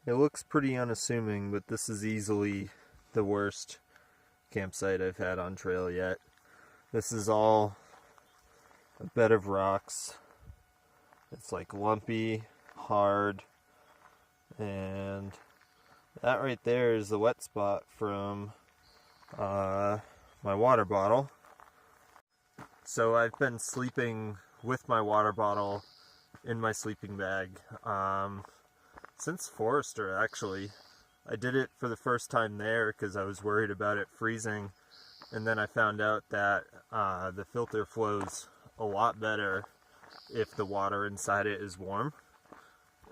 It looks pretty unassuming, but this is easily the worst campsite I've had on trail yet. This is all a bed of rocks. It's like lumpy, hard, and that right there is the wet spot from my water bottle. So I've been sleeping with my water bottle in my sleeping bag since Forester, actually. I did it for the first time there because I was worried about it freezing, and then I found out that the filter flows a lot better if the water inside it is warm,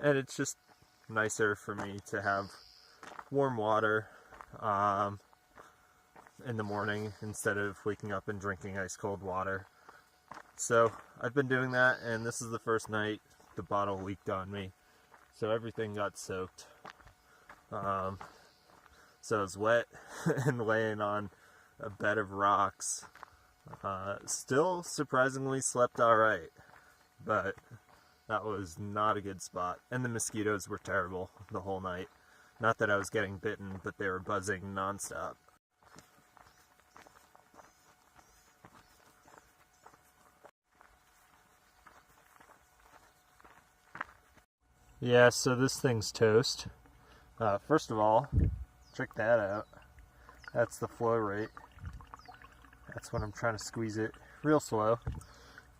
and it's just nicer for me to have warm water in the morning instead of waking up and drinking ice cold water. So I've been doing that, and this is the first night the bottle leaked on me, so everything got soaked. So it's wet and laying on a bed of rocks. Still surprisingly slept alright, but that was not a good spot. And the mosquitoes were terrible the whole night. Not that I was getting bitten, but they were buzzing nonstop. Yeah, so this thing's toast. First of all, check that out. That's the flow rate. That's when I'm trying to squeeze it real slow.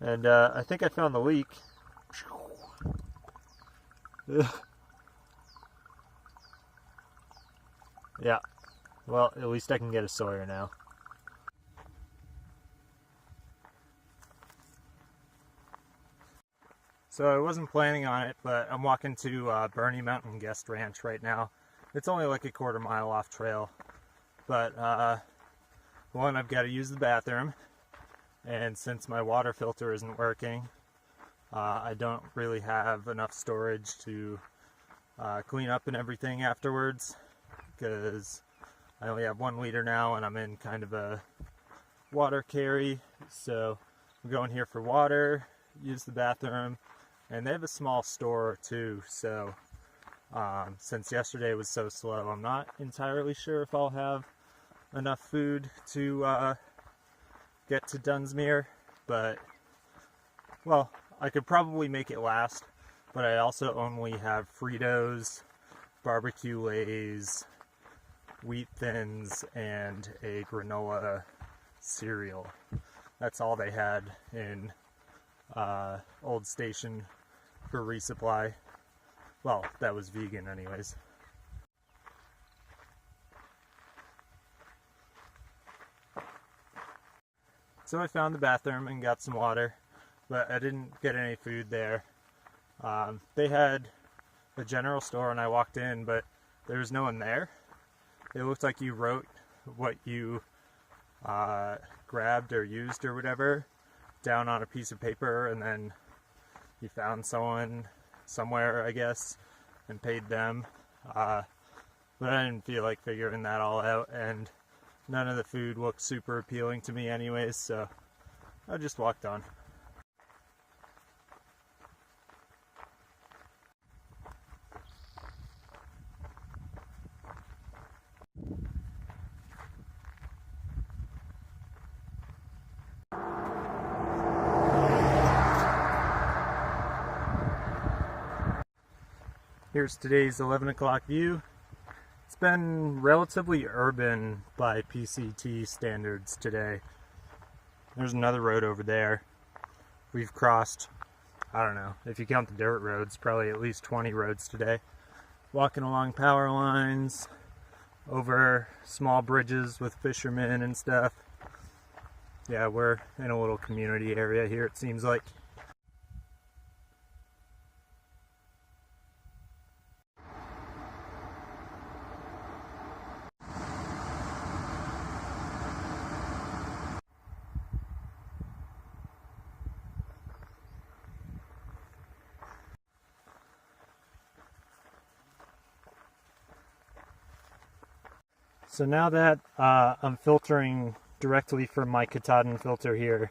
And I think I found the leak. Yeah, well, at least I can get a Sawyer now. So I wasn't planning on it, but I'm walking to Bernie Mountain Guest Ranch right now. It's only like a quarter mile off trail, but one, I've got to use the bathroom, and since my water filter isn't working, I don't really have enough storage to clean up and everything afterwards, because I only have 1 liter now and I'm in kind of a water carry. So I'm going here for water, use the bathroom, and they have a small store too, so since yesterday was so slow, I'm not entirely sure if I'll have enough food to get to Dunsmuir, but, well, I could probably make it last, but I also only have Fritos, barbecue Lays, Wheat Thins, and a granola cereal. That's all they had in Old Station for resupply. Well, that was vegan anyways. So I found the bathroom and got some water, but I didn't get any food there. They had a general store and I walked in, but there was no one there. It looked like you wrote what you grabbed or used or whatever down on a piece of paper, and then you found someone somewhere, I guess, and paid them. But I didn't feel like figuring that all out, and none of the food looked super appealing to me anyways, so I just walked on. Here's today's 11 o'clock view. It's been relatively urban by PCT standards today. There's another road over there. We've crossed, I don't know, if you count the dirt roads, probably at least 20 roads today. Walking along power lines, over small bridges with fishermen and stuff. Yeah, we're in a little community area here, it seems like. So now that I'm filtering directly from my Katahdin filter here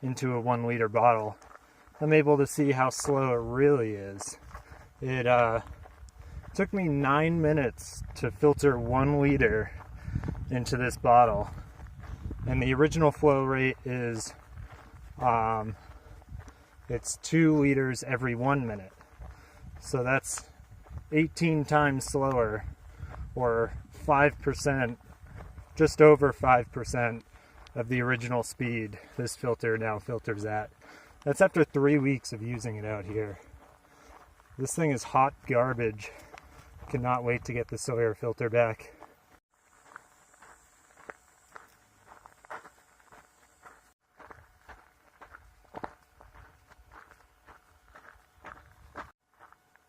into a 1 liter bottle, I'm able to see how slow it really is. It took me 9 minutes to filter 1 liter into this bottle, and the original flow rate is it's 2 liters every 1 minute. So that's 18 times slower, or 5%, just over 5% of the original speed this filter now filters at. That's after 3 weeks of using it out here. This thing is hot garbage. Cannot wait to get the Sawyer filter back.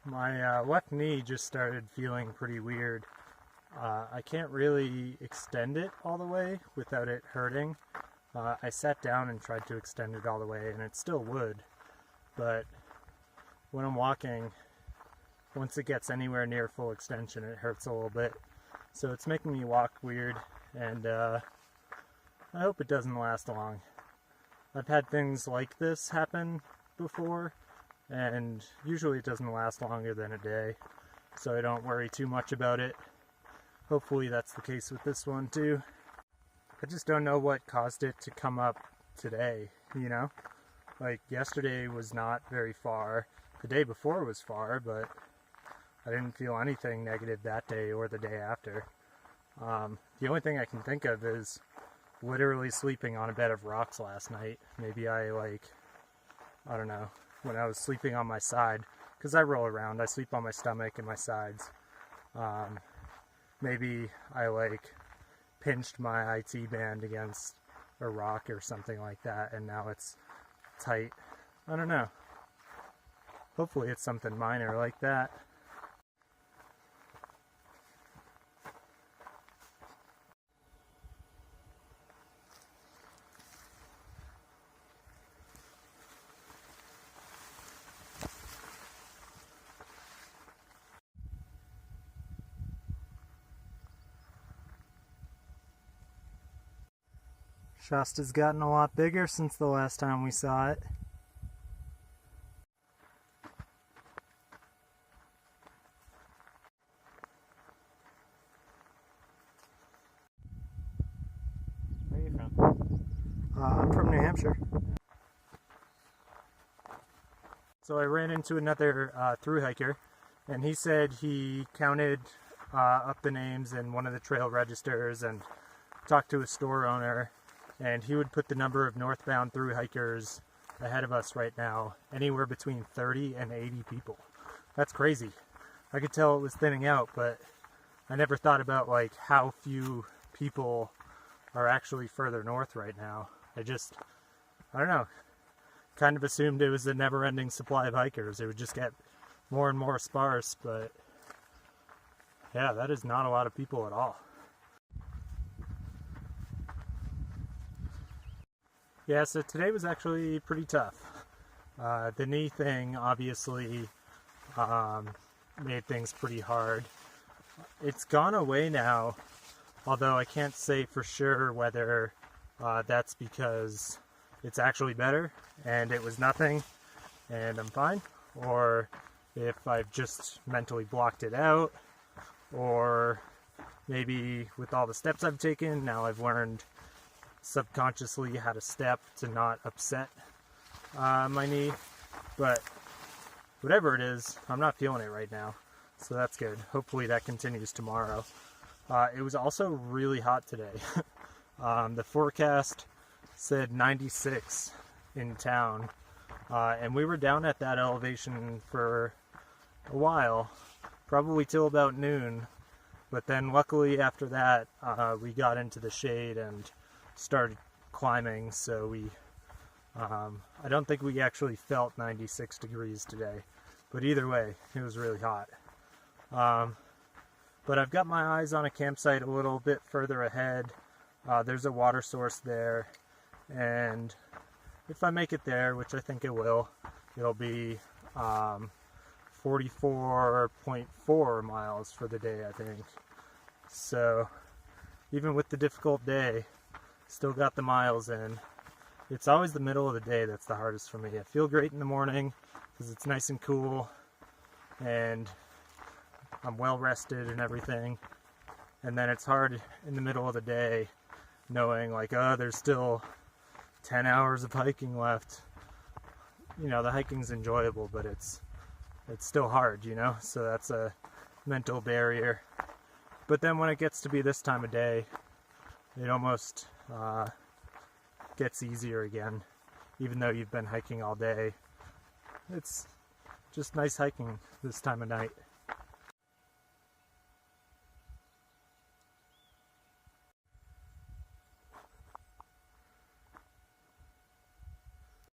My left knee just started feeling pretty weird. I can't really extend it all the way without it hurting. I sat down and tried to extend it all the way, and it still would. But when I'm walking, once it gets anywhere near full extension, it hurts a little bit. So it's making me walk weird, and I hope it doesn't last long. I've had things like this happen before, and usually it doesn't last longer than a day, so I don't worry too much about it. Hopefully that's the case with this one too. I just don't know what caused it to come up today, you know? Like, yesterday was not very far. The day before was far, but I didn't feel anything negative that day or the day after. The only thing I can think of is literally sleeping on a bed of rocks last night. Maybe I don't know, when I was sleeping on my side, because I roll around, I sleep on my stomach and my sides. Maybe I pinched my IT band against a rock or something like that, and now it's tight. I don't know. Hopefully it's something minor like that. Shasta's gotten a lot bigger since the last time we saw it. Where are you from? I'm from New Hampshire. So I ran into another through hiker, and he said he counted up the names in one of the trail registers and talked to a store owner, and he would put the number of northbound through hikers ahead of us right now anywhere between 30 and 80 people. That's crazy. I could tell it was thinning out, but I never thought about how few people are actually further north right now. I don't know, kind of assumed it was a never-ending supply of hikers. It would just get more and more sparse, but yeah, that is not a lot of people at all. Yeah, so today was actually pretty tough. The knee thing obviously made things pretty hard. It's gone away now, although I can't say for sure whether that's because it's actually better and it was nothing and I'm fine, or if I've just mentally blocked it out, or maybe with all the steps I've taken, now I've learned subconsciously how to step to not upset my knee. But whatever it is, I'm not feeling it right now, so that's good. Hopefully that continues tomorrow. It was also really hot today. The forecast said 96 in town, and we were down at that elevation for a while, probably till about noon, but then luckily after that we got into the shade and started climbing, so we I don't think we actually felt 96 degrees today, but either way it was really hot. But I've got my eyes on a campsite a little bit further ahead. There's a water source there, and if I make it there, which I think it will, it'll be 44.4 miles for the day, I think. So even with the difficult day, still got the miles in. It's always the middle of the day that's the hardest for me. I feel great in the morning because it's nice and cool, and I'm well rested and everything. And then it's hard in the middle of the day knowing like, oh, there's still 10 hours of hiking left. You know, the hiking's enjoyable, but it's still hard, you know? So that's a mental barrier. But then when it gets to be this time of day, it almost gets easier again, even though you've been hiking all day. It's just nice hiking this time of night.